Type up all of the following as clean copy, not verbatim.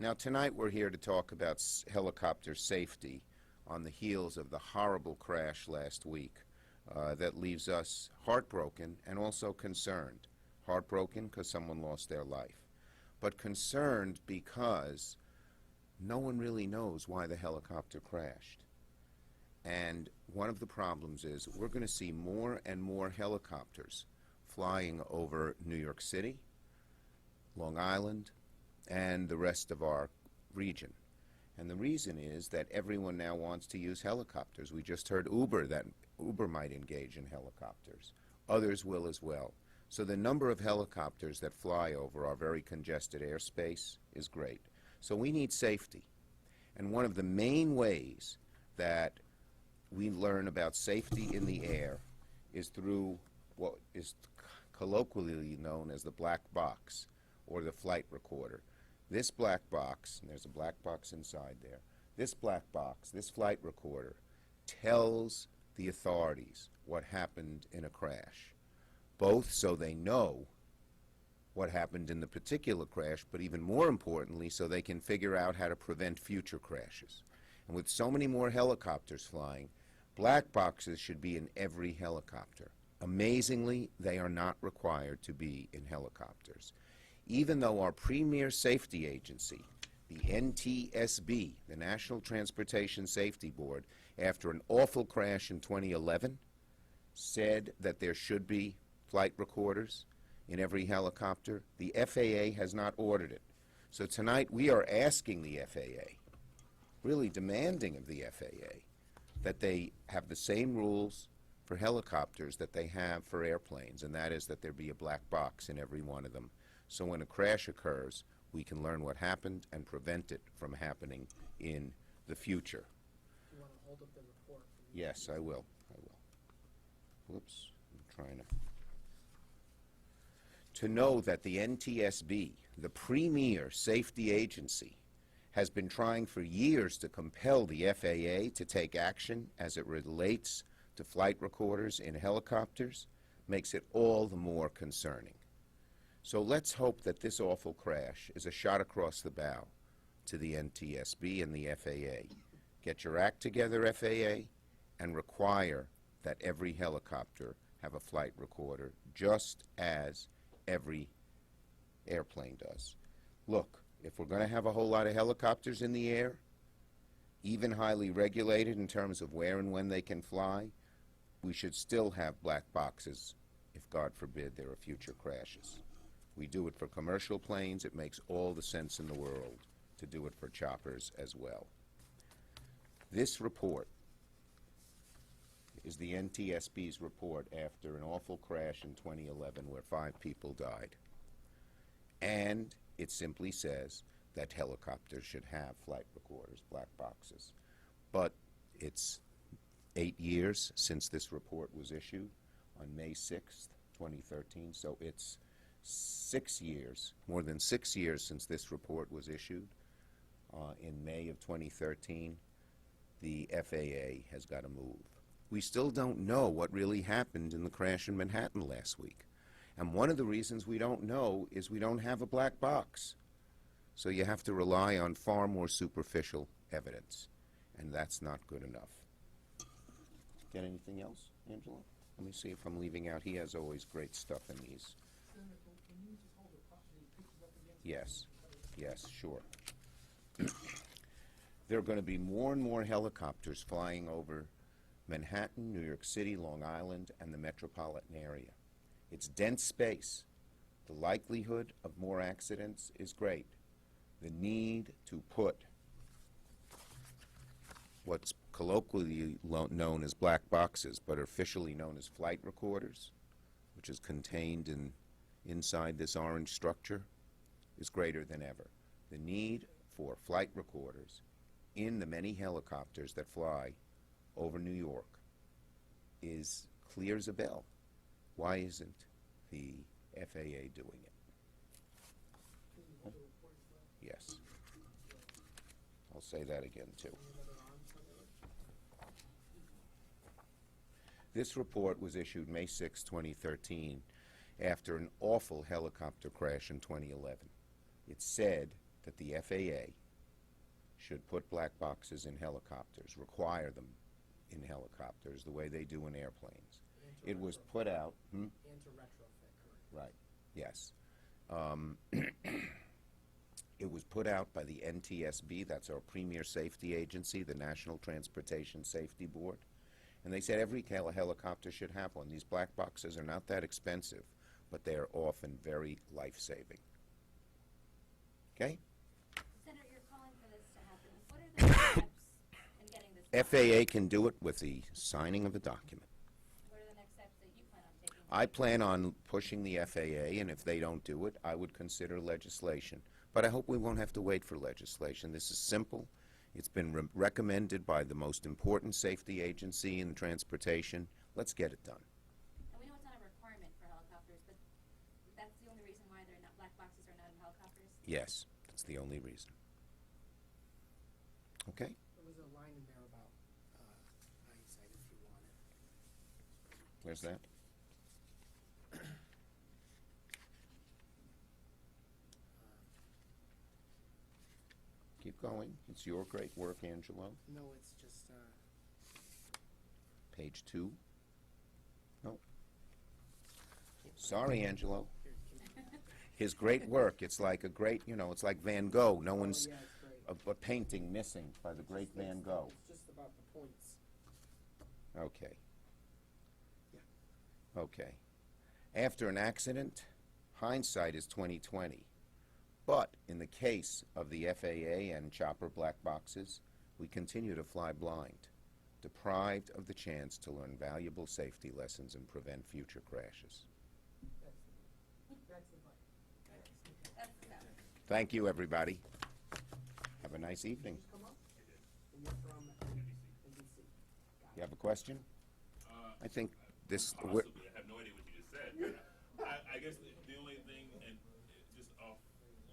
Now, tonight we're here to talk about helicopter safety on the heels of the horrible crash last week that leaves us heartbroken and also concerned. Heartbroken because someone lost their life, but concerned because no one really knows why the helicopter crashed. And one of the problems is we're going to see more and more helicopters flying over New York City, Long Island, and the rest of our region. And the reason is that everyone now wants to use helicopters. We just heard that Uber might engage in helicopters. Others will as well. So the number of helicopters that fly over our very congested airspace is great. So we need safety. And one of the main ways that we learn about safety in the air is through what is colloquially known as the black box or the flight recorder. This black box, and there's a black box inside there, this black box, this flight recorder, tells the authorities what happened in a crash, both so they know what happened in the particular crash, but even more importantly, so they can figure out how to prevent future crashes. And with so many more helicopters flying, black boxes should be in every helicopter. Amazingly, they are not required to be in helicopters. Even though our premier safety agency, the NTSB, the National Transportation Safety Board, after an awful crash in 2011, said that there should be flight recorders in every helicopter, the FAA has not ordered it. So tonight we are asking the FAA, really demanding of the FAA, that they have the same rules for helicopters that they have for airplanes, and that is that there be a black box in every one of them. So when a crash occurs, we can learn what happened and prevent it from happening in the future. You want to hold up the report? Yes, I will. Whoops, I'm trying to know that the NTSB, the premier safety agency, has been trying for years to compel the FAA to take action as it relates to flight recorders in helicopters, makes it all the more concerning. So let's hope that this awful crash is a shot across the bow to the NTSB and the FAA. Get your act together, FAA, and require that every helicopter have a flight recorder, just as every airplane does. Look, if we're going to have a whole lot of helicopters in the air, even highly regulated in terms of where and when they can fly, we should still have black boxes if, God forbid, there are future crashes. We do it for commercial planes. It makes all the sense in the world to do it for choppers as well. This report is the NTSB's report after an awful crash in 2011 where 5 people died. And it simply says that helicopters should have flight recorders, black boxes. But it's 8 years since this report was issued on May 6th, 2013, so it's 6 years, more than 6 years since this report was issued. In May of 2013, the FAA has got to move. We still don't know what really happened in the crash in Manhattan last week. And one of the reasons we don't know is we don't have a black box. So you have to rely on far more superficial evidence, and that's not good enough. Get anything else, Angela? Let me see if I'm leaving out. He has always great stuff in these. Yes, yes, sure. There are going to be more and more helicopters flying over Manhattan, New York City, Long Island, and the metropolitan area. It's dense space. The likelihood of more accidents is great. The need to put what's colloquially known as black boxes, but officially known as flight recorders, which is contained inside this orange structure, is greater than ever. The need for flight recorders in the many helicopters that fly over New York is clear as a bell. Why isn't the FAA doing it? Yes. I'll say that again, too. This report was issued May 6, 2013, after an awful helicopter crash in 2011. It said that the FAA should put black boxes in helicopters, require them in helicopters the way they do in airplanes. And to It was retrofit. put out, And to retrofit, correct. right, yes. It was put out by the NTSB, that's our premier safety agency, the National Transportation Safety Board. And they said every helicopter should have one. These black boxes are not that expensive, but they are often very life-saving. Okay? Senator, you're calling for this to happen. What are the next steps in getting this done? FAA can do it with the signing of a document. What are the next steps that you plan on taking? I plan on pushing the FAA, and if they don't do it, I would consider legislation. But I hope we won't have to wait for legislation. This is simple. It's been recommended by the most important safety agency in transportation. Let's get it done. And we know it's not a requirement for helicopters, but that's the only reason why they're not, black boxes are not in helicopters? Yes, that's the only reason. Okay? There was a line in there about hindsight if you want it. Where's that? Keep going. It's your great work, Angelo. No, it's just, Page 2. No. Sorry, Angelo. here, His great work. It's like a great, it's like Van Gogh. No oh, one's yeah, it's great. a painting missing by the great Van Gogh. It's just about the points. Okay. Yeah. Okay. After an accident, hindsight is 20/20. But in the case of the FAA and chopper black boxes, we continue to fly blind, deprived of the chance to learn valuable safety lessons and prevent future crashes. That's the button. That's the matter. Thank you, everybody. Have a nice evening. Just come up. And you're from NBC. You have a question? I think this. Possibly. I have no idea what you just said. But I guess the only thing, and just off,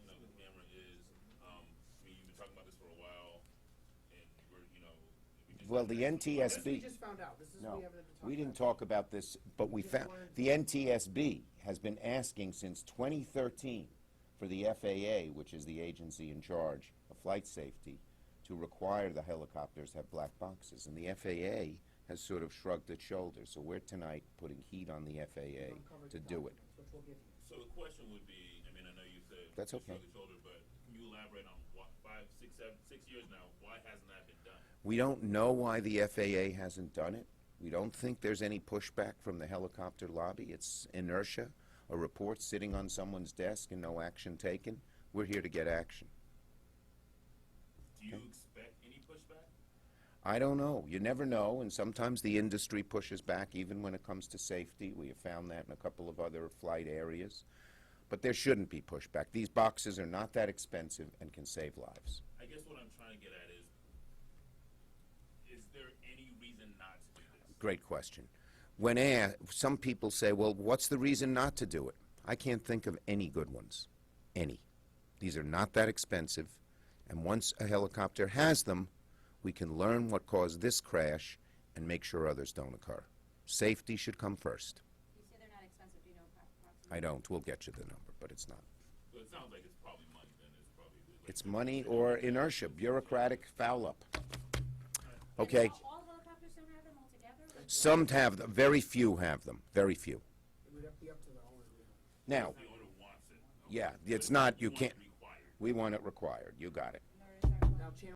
the camera is, you've been talking about this for a while, and we just. Well, the We NTSB. just found out. This is, No, we haven't had to talk we didn't about talk about this, but we found, the NTSB has been asking since 2013 for the FAA, which is the agency in charge of flight safety, to require the helicopters have black boxes. And the FAA has sort of shrugged its shoulders. So we're tonight putting heat on the FAA uncovered to do it. documents, which we'll give you. So the question would be, I know you said. That's you okay. shrugged your shoulder, but can you elaborate on what, 6 years now, why hasn't that been done? We don't know why the FAA hasn't done it. We don't think there's any pushback from the helicopter lobby. It's inertia, a report sitting on someone's desk and no action taken. We're here to get action. Do you expect any pushback? I don't know. You never know, and sometimes the industry pushes back even when it comes to safety. We have found that in a couple of other flight areas. But there shouldn't be pushback. These boxes are not that expensive and can save lives. I guess what I'm trying to get at is there any reason not to do this? Great question. When asked, some people say, well, what's the reason not to do it? I can't think of any good ones. Any. These are not that expensive, and once a helicopter has them, we can learn what caused this crash and make sure others don't occur. Safety should come first. You say they're not expensive, do you know approximately? I don't. We'll get you the number, but it's not. So it sounds like it's probably money, then it's probably. It's money or inertia, bureaucratic foul-up. Okay. All helicopters don't have them altogether? Some have them. Very few have them. Very few. It would be up to the owner. Now, The owner wants it. yeah, it's not, you Want it can't, required. we want it required. You got it.